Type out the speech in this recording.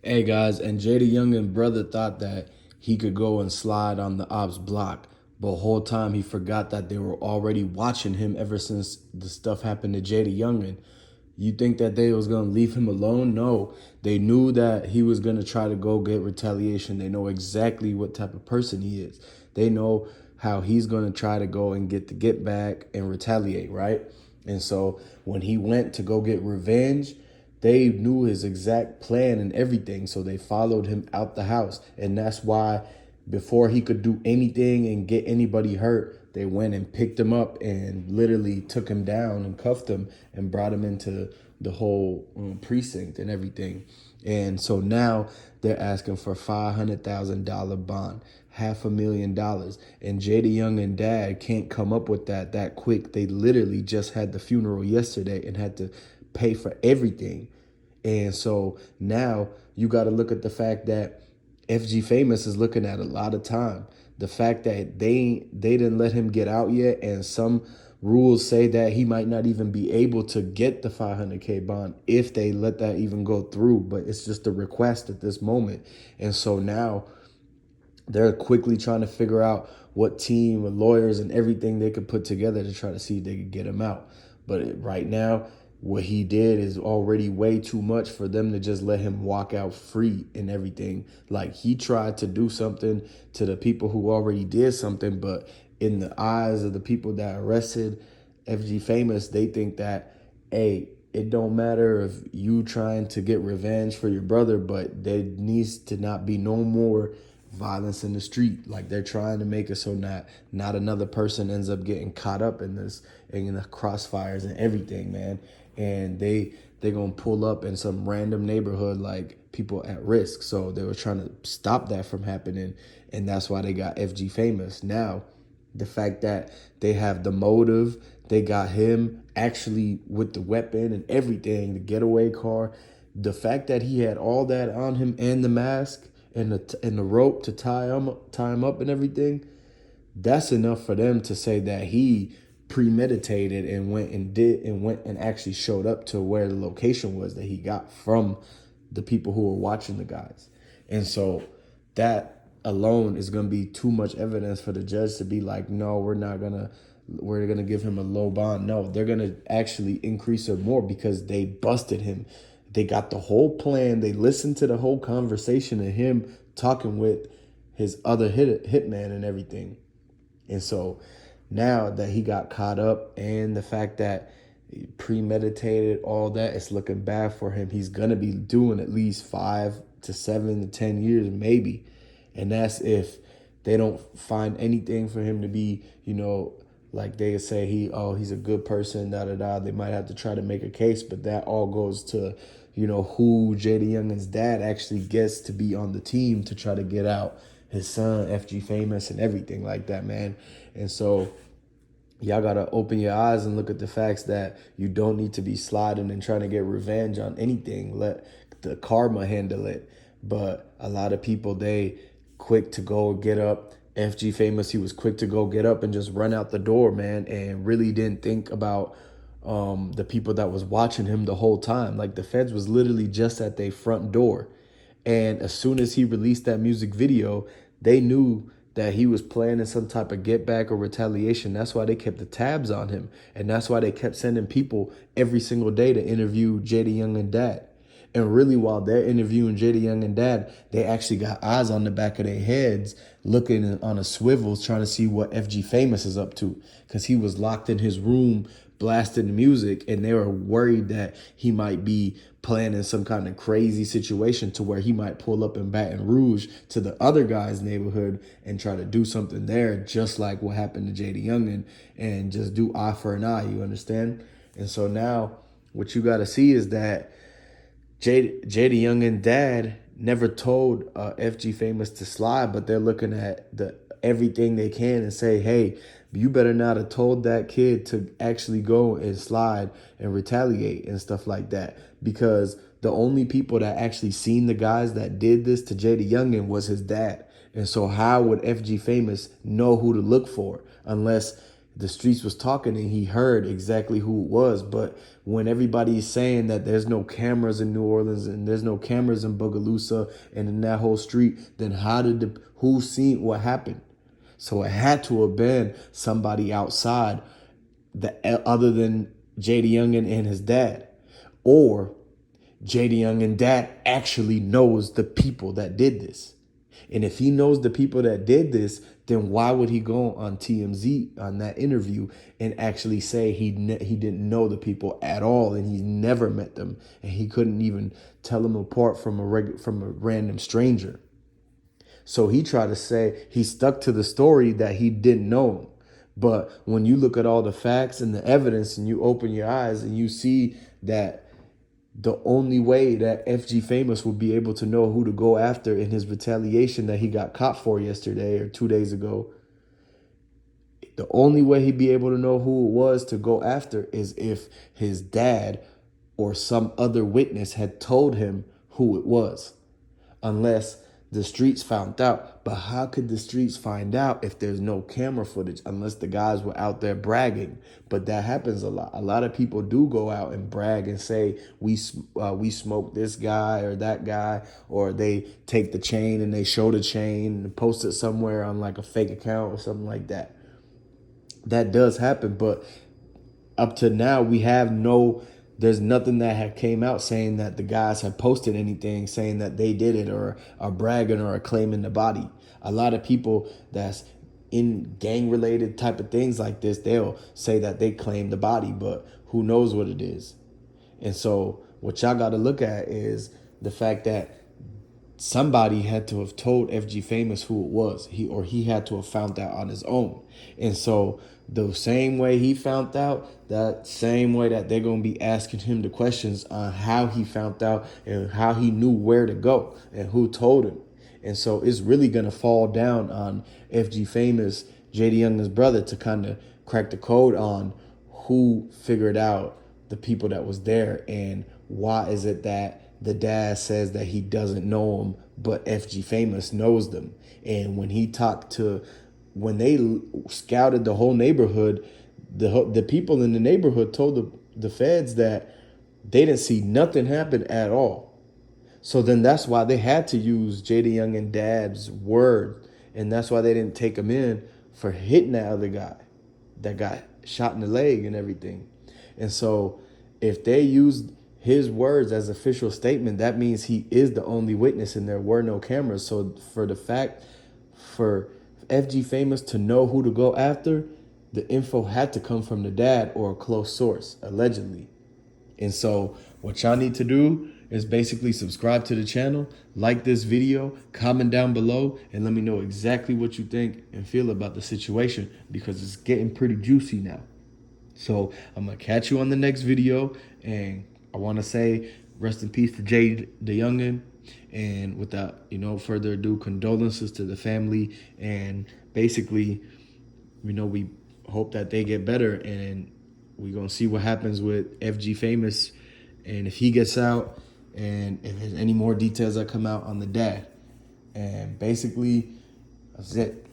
Hey guys, and JayDaYoungan brother thought that he could go and slide on the ops block, but the whole time he forgot that they were already watching him ever since the stuff happened to JayDaYoungan. You think that they was gonna leave him alone? No, they knew that he was gonna try to go get retaliation. They know exactly what type of person he is. They know how he's gonna try to go and get the get back and retaliate, right? And so when he went to go get revenge, they knew his exact plan and everything, so they followed him out the house. And that's why before he could do anything and get anybody hurt, they went and picked him up and literally took him down and cuffed him and brought him into the whole precinct and everything. And so now they're asking for $500,000 bond, $500,000. And JayDaYoungan and dad can't come up with that quick. They literally just had the funeral yesterday and had to pay for everything. And so now you got to look at the fact that FG Famous is looking at a lot of time. The fact that they didn't let him get out yet, and some rules say that he might not even be able to get the 500K bond if they let that even go through. But it's just a request at this moment. And so now they're quickly trying to figure out what team of lawyers and everything they could put together to try to see if they could get him out. But right now, what he did is already way too much for them to just let him walk out free and everything. Like, he tried to do something to the people who already did something, but in the eyes of the people that arrested FG Famous, they think that, hey, it don't matter if you trying to get revenge for your brother, but there needs to not be no more violence in the street. Like, they're trying to make it so not another person ends up getting caught up in this and in the crossfires and everything, man. And they're gonna pull up in some random neighborhood, like people at risk. So they were trying to stop that from happening, and that's why they got FG Famous. Now, the fact that they have the motive, they got him actually with the weapon and everything, the getaway car, the fact that he had all that on him and the mask and the rope to tie him up and everything, that's enough for them to say that he premeditated and went and actually showed up to where the location was that he got from the people who were watching the guys. And so that alone is going to be too much evidence for the judge to be like, no, we're going to give him a low bond. No, they're going to actually increase it more because they busted him. They got the whole plan. They listened to the whole conversation of him talking with his other hitman and everything. And so now that he got caught up and the fact that he premeditated all that, it's looking bad for him. He's going to be doing at least 5 to 7 to 10 years maybe. And that's if they don't find anything for him to be, like they say he's a good person, da-da-da. They might have to try to make a case, but that all goes to, who JayDaYoungan's dad actually gets to be on the team to try to get out his son, FG Famous, and everything like that, man. And so y'all got to open your eyes and look at the facts that you don't need to be sliding and trying to get revenge on anything. Let the karma handle it. But a lot of people, they quick to go get up. FG Famous, he was quick to go get up and just run out the door, man, and really didn't think about the people that was watching him the whole time. Like, the feds was literally just at their front door. And as soon as he released that music video, they knew that he was planning some type of get back or retaliation. That's why they kept the tabs on him. And that's why they kept sending people every single day to interview JayDaYoungan dad. And really, while they're interviewing JayDaYoungan dad, they actually got eyes on the back of their heads looking on a swivel trying to see what FG Famous is up to, because he was locked in his room blasting the music, and they were worried that he might be planning some kind of crazy situation to where he might pull up in Baton Rouge to the other guy's neighborhood and try to do something there, just like what happened to JayDaYoungan, and just do eye for an eye, you understand? And so now what you got to see is that JayDaYoungan dad never told FG Famous to slide, but they're looking at everything they can and say, hey, you better not have told that kid to actually go and slide and retaliate and stuff like that, because the only people that actually seen the guys that did this to JayDaYoungan was his dad. And so how would FG Famous know who to look for unless the streets was talking and he heard exactly who it was. But when everybody's saying that there's no cameras in New Orleans and there's no cameras in Bogalusa and in that whole street, then who seen what happened? So it had to have been somebody outside other than JayDaYoungan and his dad. Or JayDaYoungan dad actually knows the people that did this. And if he knows the people that did this, then why would he go on TMZ on that interview and actually say he didn't know the people at all and he never met them and he couldn't even tell them apart from a random stranger? So he tried to say he stuck to the story that he didn't know him. But when you look at all the facts and the evidence and you open your eyes and you see that the only way that FG Famous will be able to know who to go after in his retaliation that he got caught for yesterday or 2 days ago, the only way he'd be able to know who it was to go after is if his dad or some other witness had told him who it was, unless the streets found out. But how could the streets find out if there's no camera footage, unless the guys were out there bragging? But that happens a lot. A lot of people do go out and brag and say we smoked this guy or that guy, or they take the chain and they show the chain and post it somewhere on like a fake account or something like that. That does happen, but up to now there's nothing that had came out saying that the guys had posted anything saying that they did it or are bragging or are claiming the body. A lot of people that's in gang related type of things like this, they'll say that they claim the body, but who knows what it is. And so what y'all got to look at is the fact that somebody had to have told FG Famous who it was. He had to have found out on his own. And so the same way he found out, that same way that they're going to be asking him the questions on how he found out and how he knew where to go and who told him. And so it's really going to fall down on FG Famous, JayDaYoungan's brother, to kind of crack the code on who figured out the people that was there and why is it that the dad says that he doesn't know them, but FG Famous knows them. And when they scouted the whole neighborhood, the people in the neighborhood told the feds that they didn't see nothing happen at all. So then that's why they had to use JayDaYoungan dad's word, and that's why they didn't take him in for hitting that other guy that got shot in the leg and everything. And so if they used his words as official statement, that means he is the only witness and there were no cameras. So for FG Famous to know who to go after, the info had to come from the dad or a close source, allegedly. And so what y'all need to do is basically subscribe to the channel, like this video, comment down below, and let me know exactly what you think and feel about the situation, because it's getting pretty juicy now. So I'm going to catch you on the next video, and I want to say rest in peace to JayDaYoungan. And without further ado, condolences to the family. And basically, we hope that they get better. And we're going to see what happens with FG Famous. And if he gets out and if there's any more details that come out on the dad. And basically, that's it.